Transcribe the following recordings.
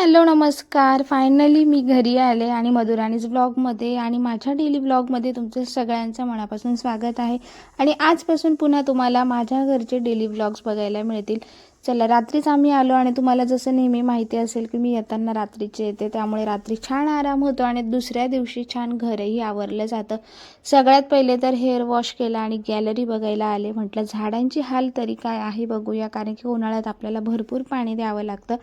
Hello नमस्कार. Finally मी घरी आले आणि मधुराणीज ब्लॉगमध्ये आणि माझ्या डेली ब्लॉगमध्ये तुमचं सगळ्यांचं मनापासून स्वागत आहे. आणि आजपासून पुन्हा तुम्हाला माझ्या घरचे डेली ब्लॉग्स बघायला मिळतील. चला, रात्रीच आम्ही आलो आणि तुम्हाला जसं नेहमी माहिती असेल की मी येताना रात्रीचे येते, त्यामुळे रात्री छान आराम होतो आणि दुसऱ्या दिवशी छान घरही आवरलं जातं. सगळ्यात पहिले तर हेअर वॉश केला आणि गॅलरी बघायला आले. म्हटलं झाडांची हाल तरी काय आहे बघूया, कारण की उन्हाळ्यात आपल्याला भरपूर पाणी द्यावं लागतं.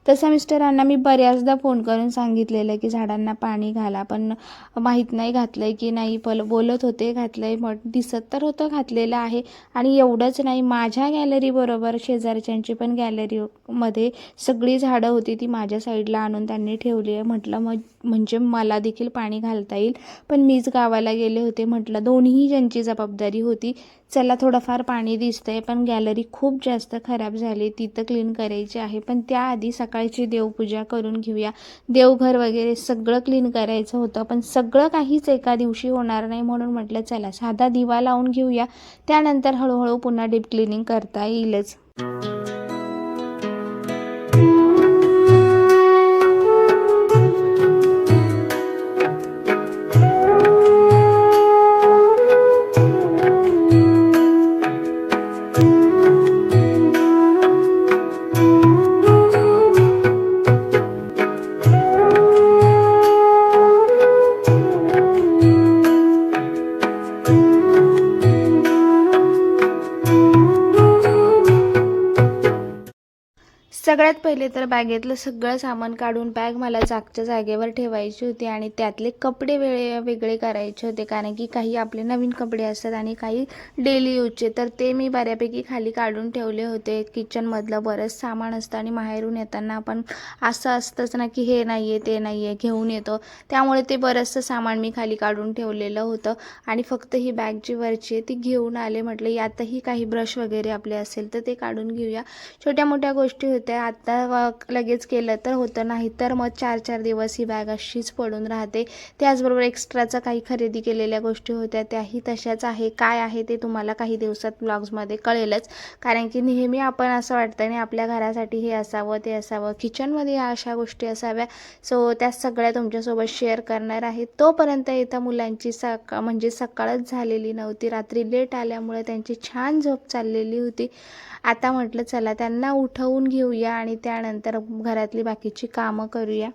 तसं मिस्टरांना मी बऱ्याचदा फोन करून सांगितलेलं की झाडांना पाणी घाला, पण माहीत नाही घातलं आहे की नाही. बोलत होते घातलं आहे, मग दिसत तर होतं घातलेलं आहे. आणि एवढंच नाही, माझ्या गॅलरीबरोबर शेजारच्यांची पण गॅलरीमध्ये सगळी झाडं होती, ती माझ्या साईडला आणून त्यांनी ठेवली आहे. म्हटलं म्हणजे मला देखील पाणी घालता येईल, पण मीच गावाला गेले होते. म्हटलं दोन्ही ज्यांची जबाबदारी होती. चला, थोडंफार पाणी दिसतंय, पण गॅलरी खूप जास्त खराब झाली, तिथं क्लीन करायची आहे. पण त्याआधी सकाळची देवपूजा करून घेऊया. देवघर वगैरे सगळं क्लीन करायचं होतं, पण सगळं काहीच एका दिवशी होणार नाही, म्हणून म्हटलं चला साधा दिवा लावून घेऊया, त्यानंतर हळूहळू पुन्हा डीप क्लिनिंग करता येईलच. सगळ्यात पहिले तर बॅगेतलं सगळं सामान काढून बॅग मला जागच्या जागेवर ठेवायची होती आणि त्यातले कपडे वेगळे करायचे होते, कारण की काही आपले नवीन कपडे असतात आणि काही डेली यूजचे, तर ते मी बऱ्यापैकी खाली काढून ठेवले होते. किचनमधलं बरंच सामान असतं आणि माहेरून येताना आपण असं असतंच ना की हे नाही आहे ते नाही आहे घेऊन येतो, त्यामुळे ते बरंचसं सामान मी खाली काढून ठेवलेलं होतं. आणि फक्त ही बॅग जी वरची आहे ती घेऊन आले. म्हटलं यातही काही ब्रश वगैरे आपले असेल तर ते काढून घेऊया. छोट्या मोठ्या गोष्टी होत्या, आता लगेच केलं तर होतं, नाही तर मग 4-4 दिवस ही बॅग अशीच पडून राहते. त्याचबरोबर एक्स्ट्राचं काही खरेदी केलेल्या गोष्टी होत्या, त्याही तशाच आहे. काय आहे ते तुम्हाला काही दिवसात ब्लॉग्समध्ये कळेलच, कारण की नेहमी आपण असं वाटतं आणि आपल्या घरासाठी हे असावं ते असावं, किचनमध्ये अशा गोष्टी असाव्या. सो त्या सगळ्या तुमच्यासोबत शेअर करणार आहे. तोपर्यंत इथं मुलांची म्हणजे सकाळच झालेली नव्हती, रात्री लेट आल्यामुळे त्यांची छान झोप चाललेली होती. आता म्हटलं चला त्यांना उठवून घेऊया आणि त्यानंतर घरातली बाकीची कामं करूया.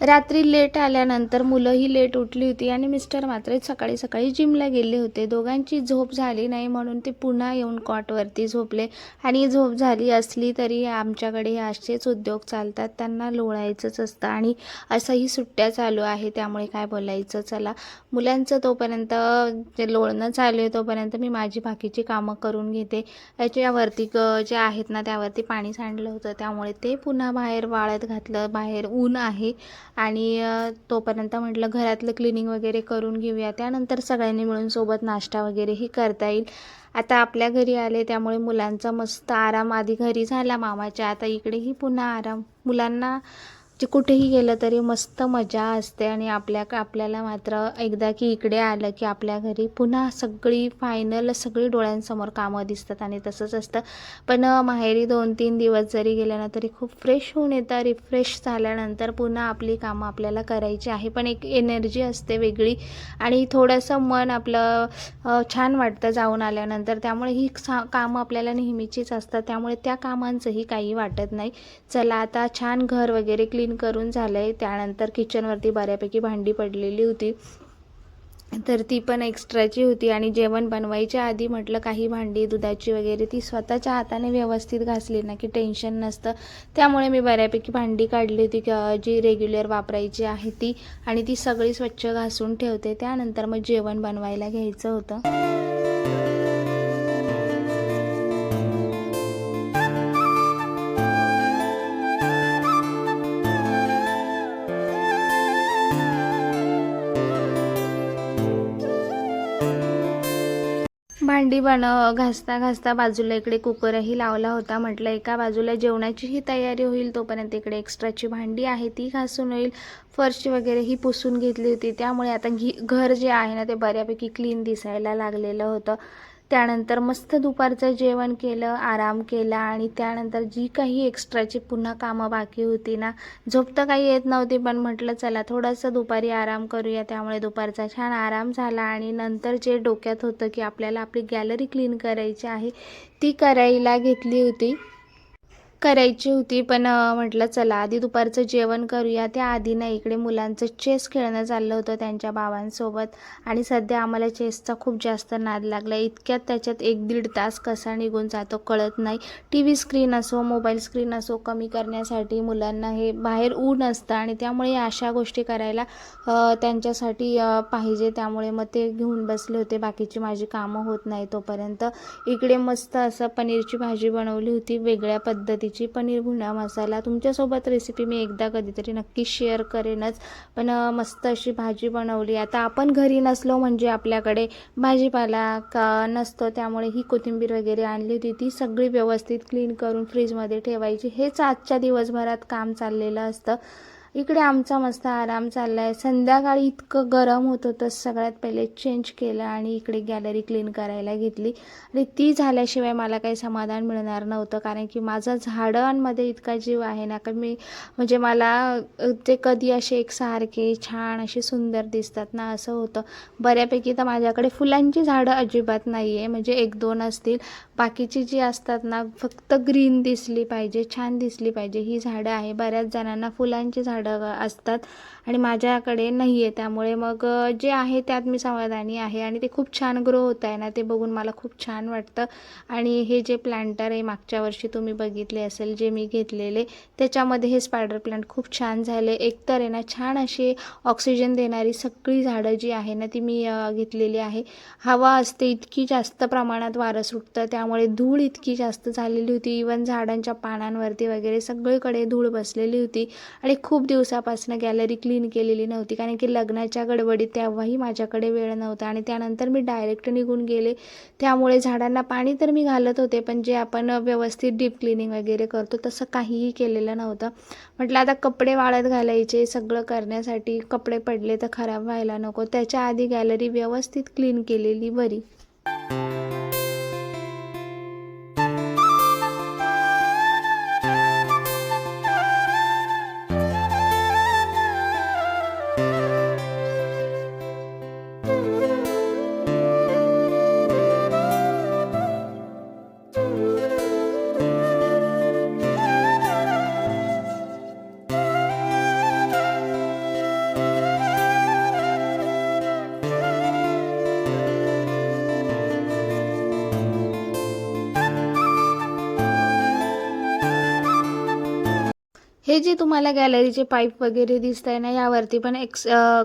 रात्री लेट आल्यानंतर मुलंही लेट उठली होती आणि मिस्टर मात्र सकाळी सकाळी जिमला गेले होते. दोघांची झोप झाली नाही, म्हणून ते पुन्हा येऊन कॉटवरती झोपले. आणि झोप झाली असली तरी आमच्याकडे असेच उद्योग चालतात, त्यांना लोळायचंच असतं आणि असंही सुट्ट्या चालू आहे, त्यामुळे काय बोलायचं. चला, मुलांचं तोपर्यंत जे लोळणं चालू आहे तोपर्यंत मी माझी बाकीची कामं करून घेते. याच्यावरती जे आहेत ना त्यावरती पाणी सांडलं होतं, त्यामुळे ते पुन्हा बाहेर वाळत घातलं. बाहेर ऊन आहे आणि तोपर्यंत म्हटलं घरातलं क्लिनिंग वगैरे करून घेऊया, त्यानंतर सगळ्यांनी मिळून सोबत नाश्ता वगैरेही करता येईल. आता आपल्या घरी आले त्यामुळे मुलांचा मस्त आराम आधी घरी झाला मामाच्या, आता इकडेही पुन्हा आराम. मुलांना जे कुठेही गेलं तरी मस्त मजा असते आणि आपल्याला मात्र एकदा की इकडे आलं की आपल्या घरी पुन्हा सगळी डोळ्यांसमोर कामं दिसतात आणि तसंच असतं. पण माहेरी 2-3 दिवस जरी गेलं ना तरी खूप फ्रेश होऊन येतं. रिफ्रेश झाल्यानंतर पुन्हा आपली कामं आपल्याला करायची आहे, पण एक एनर्जी असते वेगळी आणि थोडंसं मन आपलं छान वाटतं जाऊन आल्यानंतर, त्यामुळे ही कामं आपल्याला नेहमीचीच असतात, त्यामुळे त्या कामांचंही काही वाटत नाही. चला, आता छान घर वगैरे क्लीन करून झालंय. त्यानंतर किचनवरती बऱ्यापैकी भांडी पडलेली होती, तर ती पण एक्स्ट्राची होती आणि जेवण बनवायच्या आधी म्हटलं काही भांडी दुधाची वगैरे ती स्वतःच्या हाताने व्यवस्थित घासली ना की टेन्शन नसतं, त्यामुळे मी बऱ्यापैकी भांडी काढली होती जी रेग्युलर वापरायची आहे ती, आणि ती सगळी स्वच्छ घासून ठेवते. त्यानंतर मग जेवण बनवायला घ्यायचं होतं. भांडी घासता घासता बाजूला इकडे कुकरही लावला होता. म्हटलं एका बाजूला जेवणाचीही तयारी होईल, तोपर्यंत इकडे एक्स्ट्राची भांडी आहे ती घासून होईल. फरशी वगैरे ही पुसून घेतली होती, त्यामुळे आता घर जे आहे ना ते बऱ्यापैकी क्लीन दिसायला लागलेलं होतं. त्यानंतर मस्त दुपारचं जेवण केलं, आराम केला आणि त्यानंतर जी काही एक्स्ट्राची पुन्हा कामं बाकी होती ना, झोप तर काही येत नव्हती, पण म्हटलं चला थोडंसं दुपारी आराम करूया. त्यामुळे दुपारचा छान आराम झाला आणि नंतर जे डोक्यात होतं की आपल्याला आपली गॅलरी क्लीन करायची आहे, ती करायची होती. पण म्हटलं चला आधी दुपारचं जेवण करूया. त्याआधी ना इकडे मुलांचं चेस खेळणं चाललं होतं त्यांच्या बाबांसोबत आणि सध्या आम्हाला चेसचा खूप जास्त नाद लागला. इतक्यात त्याच्यात 1-1.5 तास कसा निघून जातो कळत नाही. TV स्क्रीन असो, मोबाईल स्क्रीन असो, कमी करण्यासाठी मुलांना हे बाहेर ऊन असतं आणि त्यामुळे अशा गोष्टी करायला त्यांच्यासाठी पाहिजे. त्यामुळे मग ते घेऊन बसले होते. बाकीची माझी कामं होत नाही तोपर्यंत. इकडे मस्त असं पनीरची भाजी बनवली होती, वेगळ्या पद्धतीची पनीर भुना मसाला. तुमच्यासोबत रेसिपी मी एकदा कधीतरी नक्की शेअर करेनच, पण मस्त अशी भाजी बनवली. आता आपण घरी नसलो म्हणजे आपल्याकडे भाजीपाला का नसतो, त्यामुळे ही कोथिंबीर वगैरे आणली होती, ती सगळी व्यवस्थित क्लीन करून फ्रीजमध्ये ठेवायची. हेच आजच्या दिवसभरात काम चाललेलं असतं. इकडे आमचा मस्त आराम चालला आहे. संध्याकाळी इतकं गरम होत होतं, सगळ्यात पहिले चेंज केलं आणि इकडे गॅलरी क्लीन करायला घेतली आणि ती झाल्याशिवाय मला काही समाधान मिळणार नव्हतं. कारण की माझा झाडांमध्ये इतका जीव आहे ना का म्हणजे मला ते कधी असे एकसारखे छान असे सुंदर दिसतात ना, असं होतं. बऱ्यापैकी तर माझ्याकडे फुलांची झाडं अजिबात नाही आहे, म्हणजे 1-2 असतील. बाकीची जी असतात ना फक्त ग्रीन दिसली पाहिजे, छान दिसली पाहिजे ही झाडं आहे. बऱ्याच जणांना फुलांची झाडं असतात आणि माझ्याकडे नाही आहे. त्यामुळे मग जे आहे त्यात मी समाधानी आहे आणि ते खूप छान ग्रो होत आहे ना, ते बघून मला खूप छान वाटतं. आणि हे जे प्लांटर आहे मागच्या वर्षी तुम्ही बघितले असेल जे मी घेतलेले, त्याच्यामध्ये हे स्पायडर प्लांट खूप छान झाले. एकतर आहे ना छान अशी ऑक्सिजन देणारी सगळी झाडं जी आहे ना ती मी घेतलेली आहे. हवा असते इतकी जास्त प्रमाणात वारं सुटतं, त्यामुळे धूळ इतकी जास्त झालेली होती. इवन झाडांच्या पानांवरती वगैरे सगळीकडे धूळ बसलेली होती आणि खूप दिवसापासून गॅलरी क्लीन केलेली नव्हती, कारण की लग्नाच्या गडबडीत तेव्हाही माझ्याकडे वेळ नव्हता आणि त्यानंतर मी डायरेक्ट निघून गेले. त्यामुळे झाडांना पाणी तर मी घालत होते, पण जे आपण व्यवस्थित डीप क्लिनिंग वगैरे करतो तसं काहीही केलेलं नव्हतं. म्हटलं आता कपडे वाळत घालायचे, सगळं करण्यासाठी कपडे पडले तर खराब व्हायला नको, त्याच्या आधी गॅलरी व्यवस्थित क्लीन केलेली बरी. हे जे तुम्हाला गॅलरीचे पाईप वगैरे दिसत आहे ना, यावरती पण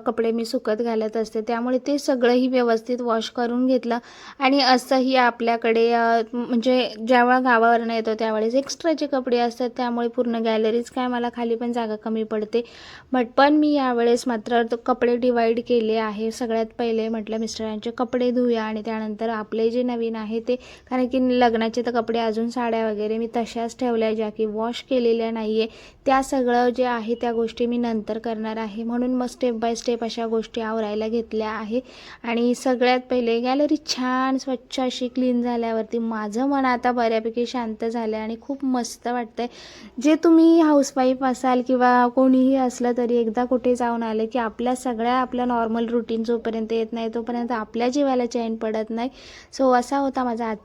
कपडे मी सुकत घालत असते, त्यामुळे ते सगळंही व्यवस्थित वॉश करून घेतलं. आणि असंही आपल्याकडे म्हणजे जेव्हा गावावरून येतो त्यावेळेस एक्स्ट्राचे कपडे असतात, त्यामुळे पूर्ण गॅलरीच काय मला खाली पण जागा कमी पडते. पण मी यावेळेस मात्र कपडे डिवाईड केले आहे. सगळ्यात पहिले म्हटलं मिस्टरांचे कपडे धुया आणि त्यानंतर आपले जे नवीन आहे ते, कारण की लग्नाचे तर कपडे अजून साड्या वगैरे मी तशाच ठेवल्या ज्या की वॉश केलेल्या नाही आहे. त्या सगळं जे आहे त्या गोष्टी मी नंतर करणार आहे, म्हणून मग स्टेप बाय स्टेप अशा गोष्टी आवरायला घेतल्या आहे. आणि सगळ्यात पहिले गॅलरी छान स्वच्छ अशी क्लीन झाल्यावरती माझं मन आता बऱ्यापैकी शांत झालं आणि खूप मस्त वाटतंय. जे तुम्ही हाऊसवाईफ असाल किंवा कोणीही असलं तरी एकदा कुठे जाऊन आले की आपल्या नॉर्मल रुटीन जोपर्यंत येत नाही तोपर्यंत आपल्या जीवाला चैन पडत नाही. सो असा होता माझा